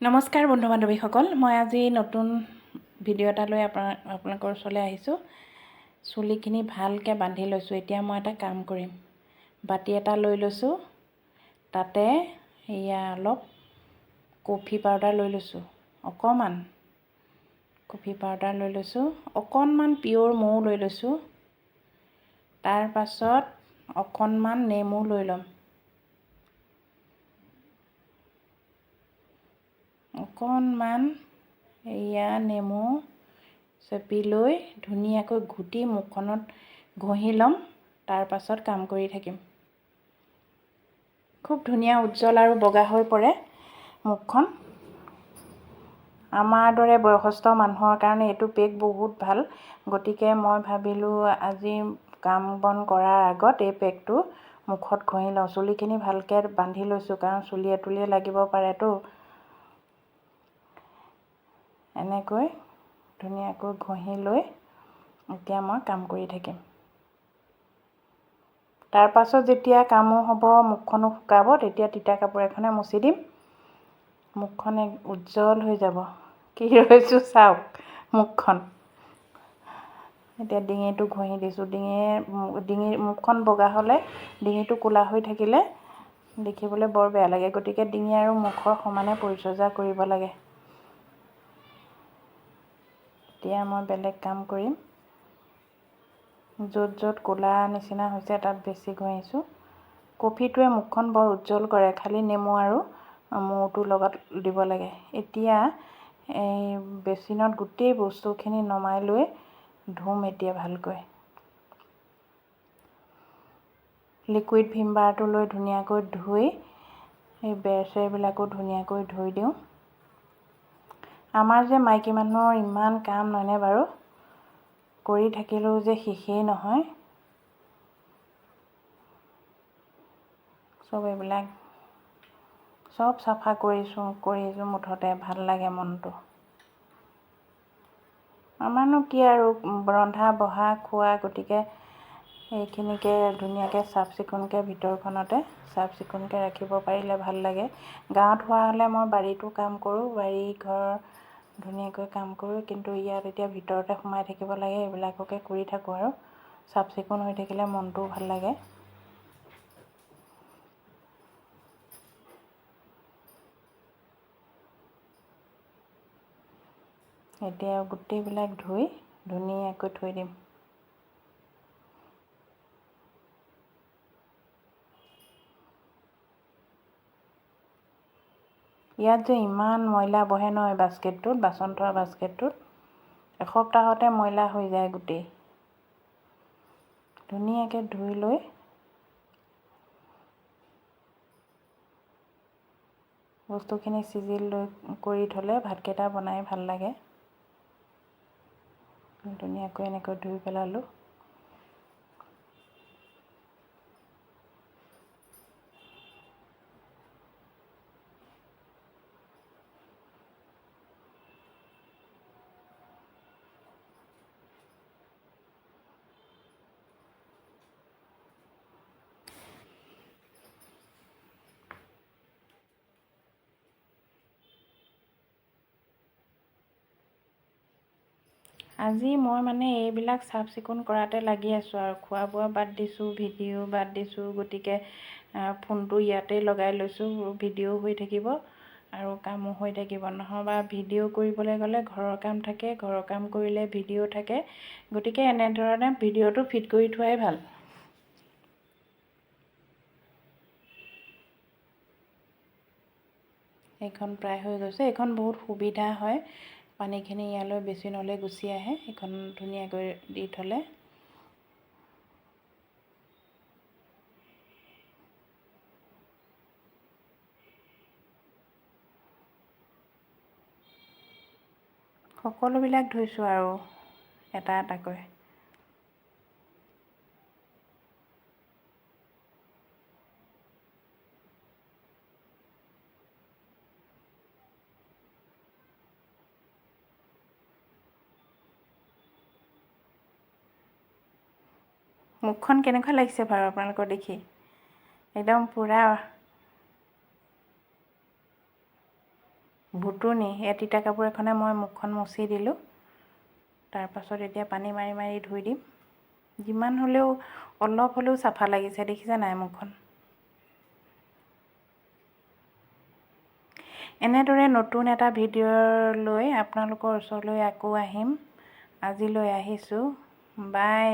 নমস্কাৰ বন্ধু বান্ধৱীসকল, মই আজি নতুন ভিডিঅ' এটা লৈ আপোনালোকৰ ওচৰলৈ আহিছোঁ। চুলিখিনি ভালকৈ বান্ধি লৈছোঁ। এতিয়া মই এটা কাম কৰিম। বাতি এটা লৈ লৈছোঁ, তাতে অলপ কফি পাউডাৰ লৈ লৈছোঁ, অকণমান কফি পাউডাৰ লৈ লৈছোঁ, অকণমান পিয়'ৰ মৌ লৈ লৈছোঁ, তাৰ পাছত অকণমান নেমু লৈ ল'ম, অকণমান নেমু চেপি লৈ ধুনীয়াকৈ ঘুটি মুখখনত ঘঁহি ল'ম। তাৰ পাছত কাম কৰি থাকিম। খুব ধুনীয়া উজ্জ্বল আৰু বগা হৈ পৰে মুখখন। আমাৰ দৰে বয়সস্থ মানুহৰ কাৰণে এইটো পেক বহুত ভাল। গতিকে মই ভাবিলোঁ আজি কাম বন কৰাৰ আগত এই পেকটো মুখত ঘঁহি লওঁ। চুলিখিনি ভালকৈ বান্ধি লৈছোঁ, কাৰণ চুলিয়ে তুলিয়ে লাগিব পাৰেতো। এনেকৈ ধুনীয়াকৈ ঘঁহি লৈ এতিয়া মই কাম কৰি থাকিম। তাৰ পাছত যেতিয়া কামো হ'ব, মুখখনো শুকাব, তেতিয়া তিতা কাপোৰ এখনে মুচি দিম। মুখখন উজ্জ্বল হৈ যাব। কি ৰৈছোঁ চাওক মুখখন। এতিয়া ডিঙিটো ঘঁহি দিছোঁ। মুখখন বগা হ'লে ডিঙিটো ক'লা হৈ থাকিলে দেখিবলৈ বৰ বেয়া লাগে। গতিকে ডিঙি আৰু মুখৰ সমানে পৰিচৰ্যা কৰিব লাগে। এতিয়া মই বেলেগ কাম কৰিম। য'ত য'ত ক'লা নিচিনা হৈছে তাত বেছি ঘঁহিছোঁ। কফিটোৱে মুখখন বৰ উজ্জ্বল কৰে, খালি নেমু আৰু মৌটোৰ লগত দিব লাগে। এতিয়া এই বেচিনত গোটেই বস্তুখিনি নমাই লৈ ধুম এতিয়া ভালকৈ। লিকুইড ভিম বাৰটো লৈ ধুনীয়াকৈ ধুই এই বেৰ চেৰবিলাকো ধুনীয়াকৈ ধুই দিওঁ। আমাৰ যে মাইকী মানুহৰ ইমান কাম নহয়নে বাৰু, কৰি থাকিলেও যে শেষেই নহয়। এইবিলাক চব চাফা কৰিছোঁ মুঠতে ভাল লাগে মনটো। আমাৰনো কি আৰু ৰন্ধা বঢ়া খোৱা, গতিকে এইখিনিকে ধুনীয়াকৈ চাফ চিকুণকৈ ভিতৰখনতে চাফ চিকুণকৈ ৰাখিব পাৰিলে ভাল লাগে। গাঁৱত হোৱা হ'লে মই বাৰীতো কাম কৰোঁ, বাৰী ঘৰ ধুনীয়াকৈ কাম কৰোঁ, কিন্তু ইয়াত এতিয়া ভিতৰতে সোমাই থাকিব লাগে। এইবিলাককে কৰি থাকোঁ আৰু চাফ চিকুণ হৈ থাকিলে মনটোও ভাল লাগে। এতিয়া গোটেইবিলাক ধুই ধুনীয়াকৈ থৈ দিম। ইয়াত যে ইমান ময়লা বহে নহয় বাস্কেটটোত, বাচন থোৱা বাস্কেটটোত, এসপ্তাহতে ময়লা হৈ যায় গোটেই। ধুনীয়াকৈ ধুই লৈ বস্তুখিনি চিজিল কৰি থ'লে ভাতকেইটা বনাই ভাল লাগে। ধুনীয়াকৈ এনেকৈ ধুই পেলালোঁ। আজি মই এইবিলাক চাফ চিকুণ কৰাতে লাগি আছোঁ আৰু খোৱা বোৱা বাদ দিছোঁ, ভিডিঅ' বাদ দিছোঁ। গতিকে ফোনটো ইয়াতে লগাই লৈছোঁ, ভিডিঅ' হৈ থাকিব আৰু কামো হৈ থাকিব। নহ'বা ভিডিঅ' কৰিবলৈ গ'লে ঘৰৰ কাম থাকে, ঘৰৰ কাম কৰিলে ভিডিঅ' থাকে। গতিকে এনেধৰণে ভিডিঅ'টো ফিট কৰি থোৱাই ভাল। এইখন প্ৰায় হৈ গৈছে। এইখন বহুত সুবিধা হয়, পানীখিনি ইয়ালৈ বেচিনলৈ গুচি আহে। এইখন ধুনীয়াকৈ দি থ'লে সকলোবিলাক ধুইছোঁ আৰু এটা এটাকৈ। মুখখন কেনেকুৱা লাগিছে বাৰু আপোনালোকৰ দেখি? একদম পূৰা ভুতুনি এই তিতা কাপোৰ এখনে মই মুখখন মুচি দিলোঁ। তাৰপাছত এতিয়া পানী মাৰি মাৰি ধুই দিম। যিমান হ'লেও অলপ হ'লেও চাফা লাগিছে, দেখিছে নাই মুখখন। এনেদৰে নতুন এটা ভিডিঅ' লৈ আপোনালোকৰ ওচৰলৈ আকৌ আহিম। আজিলৈ আহিছোঁ, বাই।